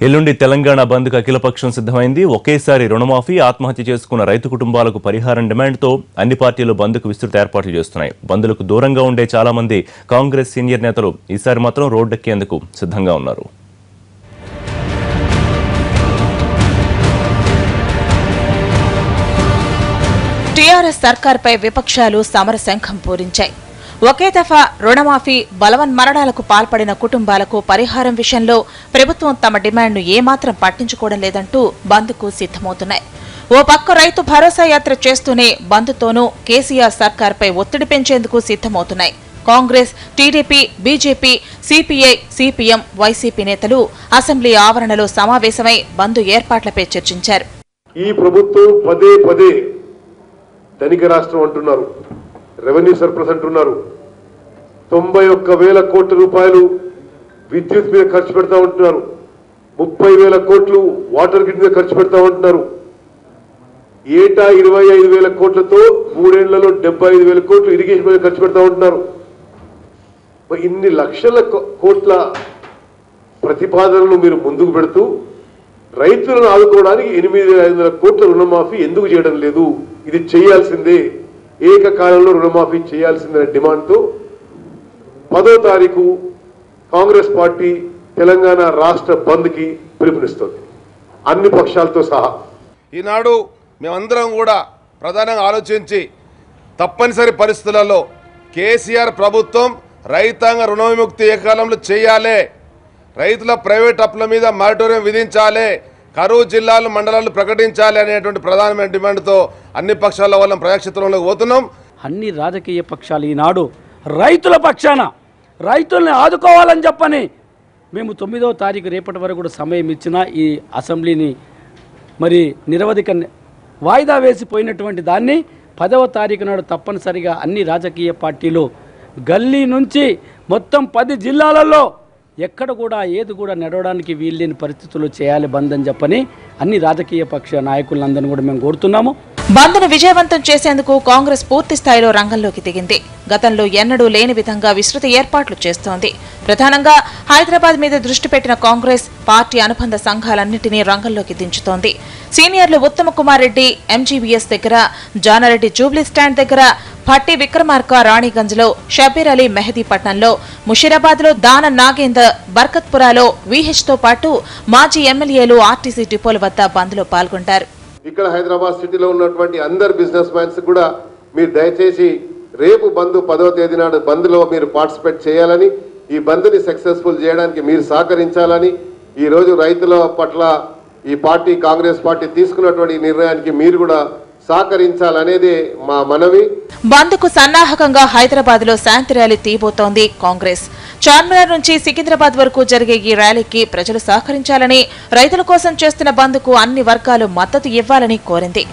ఎల్లుండి తెలంగాణ బంద్కు అఖిలపక్షం సిద్ధమైంది. ఒకేసారి రుణమాఫీ, ఆత్మహత్య చేసుకున్న రైతు కుటుంబాలకు పరిహారం డిమాండ్తో అన్ని పార్టీలు బంద్కు విస్తృత ఏర్పాట్లు చేస్తున్నాయి. బంద్లకు దూరంగా ఉండే చాలా మంది కాంగ్రెస్ సీనియర్ నేతలు ఈసారి మాత్రం రోడ్డెక్కేందుకు సిద్ధంగా ఉన్నారు. టీఆర్ఎస్ సర్కార్పై విపక్షాలు సమరశంఖం పూరించాయి. ఒకే దఫా రుణమాఫీ, బలవన్మరణాలకు పాల్పడిన కుటుంబాలకు పరిహారం విషయంలో ప్రభుత్వం తమ డిమాండ్ను ఏమాత్రం పట్టించుకోవడం లేదంటూ బంద్కు సిద్ధమవుతున్నాయి. ఓ పక్క రైతు భరోసా యాత్ర చేస్తూనే బంద్తోనూ కేసీఆర్ సర్కార్పై ఒత్తిడి పెంచేందుకు సిద్ధమవుతున్నాయి. Congress, TDP, BJP, CPI, CPM, YCP నేతలు అసెంబ్లీ ఆవరణలో సమావేశమై బంద్ ఏర్పాట్లపై చర్చించారు. ఈ ప్రభుత్వం పదే పదే ధనిక రాష్ట్రం అంటున్నారు, రెవెన్యూ సర్ప్లస్ అంటున్నారు, 91,000 కోట్ల రూపాయలు విద్యుత్ మీద ఖర్చు పెడతా ఉంటున్నారు, 30,000 కోట్లు వాటర్ గ్రిడ్ మీద ఖర్చు పెడతా ఉంటున్నారు. ఏటా 25,000 కోట్లతో 3 ఏళ్లలో 75,000 కోట్లు ఇరిగేషన్ మీద ఖర్చు పెడతా ఉంటున్నారు. ఇన్ని లక్షల కోట్ల ప్రతిపాదనలు మీరు ముందుకు పెడుతూ రైతులను ఆదుకోవడానికి 8,500 కోట్ల రుణమాఫీ ఎందుకు చేయడం లేదు? ఇది చేయాల్సిందే, ఏకకాలంలో రుణమాఫీ చేయాల్సిందనే డిమాండ్తో 10వ తారీఖు కాంగ్రెస్ పార్టీ తెలంగాణ రాష్ట్ర బంద్కి పిలుపునిస్తుంది, అన్ని పక్షాలతో సహా. ఈనాడు మేమందరం కూడా ప్రధానంగా ఆలోచించి తప్పనిసరి పరిస్థితులలో కేసీఆర్ ప్రభుత్వం రైతాంగ రుణ విముక్తి ఏకకాలంలో చేయాలి, రైతుల ప్రైవేట్ అప్పుల మీద మారిటోరియం విధించాలి, కరువు జిల్లాలు మండలాలు ప్రకటించాలి అనేటువంటి ప్రధానమైన డిమాండ్తో అన్ని పక్షాల వల్ల ప్రజాక్షేత్రంలోకి పోతున్నాం. అన్ని రాజకీయ పక్షాలు ఈనాడు రైతుల పక్షాన రైతుల్ని ఆదుకోవాలని చెప్పని మేము 9వ తారీఖు రేపటి వరకు కూడా సమయం ఇచ్చిన ఈ అసెంబ్లీని మరి నిరవధిక వాయిదా వేసిపోయినటువంటి దాన్ని 10వ తారీఖు నాడు తప్పనిసరిగా అన్ని రాజకీయ పార్టీలు గల్లీ నుంచి మొత్తం 10 జిల్లాలలో ఎక్కడ కూడా ఏది కూడా నడవడానికి వీల్లేని పరిస్థితుల్లో చేయాలి బంద్ అని చెప్పని అన్ని రాజకీయ పక్ష నాయకులందరినీ కూడా మేము కోరుతున్నాము. బంద్ను విజయవంతం చేసేందుకు కాంగ్రెస్ పూర్తి స్థాయిలో రంగంలోకి దిగింది. గతంలో ఎన్నడూ లేని విధంగా విస్తృత ఏర్పాట్లు చేస్తోంది. ప్రధానంగా హైదరాబాద్ మీద దృష్టి పెట్టిన కాంగ్రెస్ పార్టీ అనుబంధ సంఘాలన్నింటినీ రంగంలోకి దించుతోంది. సీనియర్లు ఉత్తమ కుమార్ రెడ్డి ఎంజీబీఎస్ దగ్గర, జానారెడ్డి జూబ్లీ స్టాండ్ దగ్గర, భట్టి విక్రమార్క రాణిగంజ్లో, షబీర్ అలీ మెహదీపట్నంలో, ముషీరాబాద్లో దాన నాగేందర్, బర్కత్పురాలో వీహెచ్తో పాటు మాజీ ఎమ్మెల్యేలు ఆర్టీసీ డిపోల వద్ద బంద్లో పాల్గొంటారు. ఇక్కడ హైదరాబాద్ సిటీలో ఉన్నటువంటి అందరు బిజినెస్ మ్యాన్స్ కూడా మీరు దయచేసి రేపు బంద్ 10వ తేదీ నాడు బంద్లో మీరు పార్టిసిపేట్ చేయాలని, ఈ బంద్ని సక్సెస్ఫుల్ చేయడానికి మీరు సహకరించాలని, ఈరోజు రైతుల పట్ల ఈ పార్టీ కాంగ్రెస్ పార్టీ తీసుకున్నటువంటి నిర్ణయానికి మీరు కూడా సహకరించాలనేదే మా మనవి. బంద్కు సన్నాహకంగా హైదరాబాద్ లో శాంతి ర్యాలీ తీయబోతోంది కాంగ్రెస్. చార్మినార్ నుంచి సికింద్రాబాద్ వరకు జరిగే ఈ ర్యాలీకి ప్రజలు సహకరించాలని, రైతుల కోసం చేస్తున్న బంద్కు అన్ని వర్గాలు మద్దతు ఇవ్వాలని కోరింది.